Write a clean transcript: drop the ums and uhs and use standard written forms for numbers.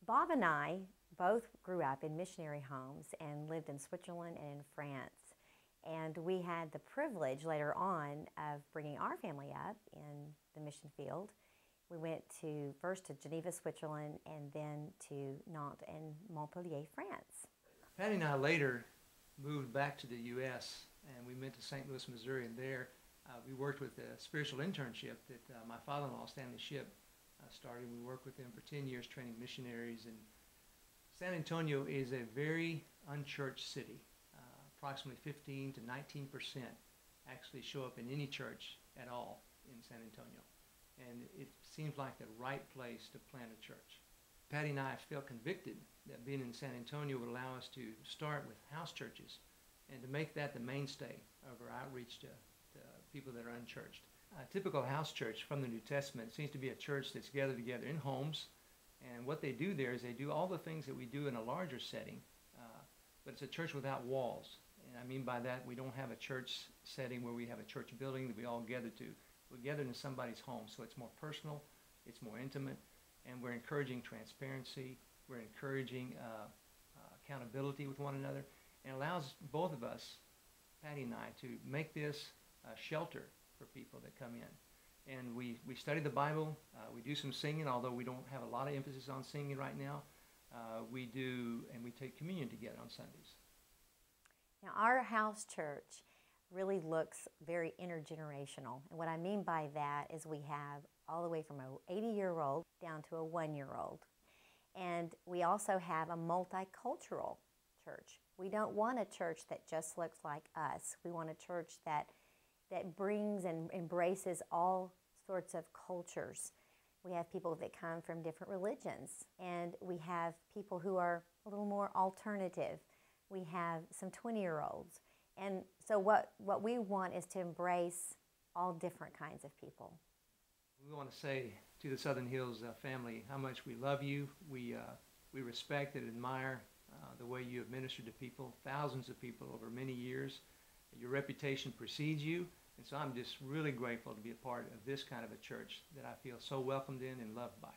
Bob and I both grew up in missionary homes and lived in Switzerland and in France. And we had the privilege later on of bringing our family up in the mission field. We went to first to Geneva, Switzerland, and then to Nantes and Montpellier, France. Patty and I later moved back to the U.S. and we went to St. Louis, Missouri, and there we worked with a spiritual internship that my father-in-law, Stanley Shipp, started. We worked with him for 10 years training missionaries. And San Antonio is a very unchurched city. Approximately 15 to 19% actually show up in any church at all in San Antonio. And it seems like the right place to plant a church. Patty and I felt convicted that being in San Antonio would allow us to start with house churches and to make that the mainstay of our outreach to people that are unchurched. A typical house church from the New Testament seems to be a church that's gathered together in homes, and what they do there is they do all the things that we do in a larger setting, but it's a church without walls. And I mean by that, we don't have a church setting where we have a church building that we all gather to. We gather in somebody's home, so it's more personal, it's more intimate, and we're encouraging transparency, we're encouraging accountability with one another, and allows both of us, Patty and I, to make this a shelter for people that come in. And we study the Bible, we do some singing, although we don't have a lot of emphasis on singing right now. We do, and we take communion together on Sundays. Now, our house church really looks very intergenerational. And what I mean by that is we have all the way from an 80-year-old down to a 1-year-old. And we also have a multicultural church. We don't want a church that just looks like us. We want a church that brings and embraces all sorts of cultures. We have people that come from different religions, and we have people who are a little more alternative. We have some 20-year-olds. And so what we want is to embrace all different kinds of people. We want to say to the Southern Hills family how much we love you. We respect and admire the way you have ministered to people, thousands of people over many years. Your reputation precedes you, and so I'm just really grateful to be a part of this kind of a church that I feel so welcomed in and loved by.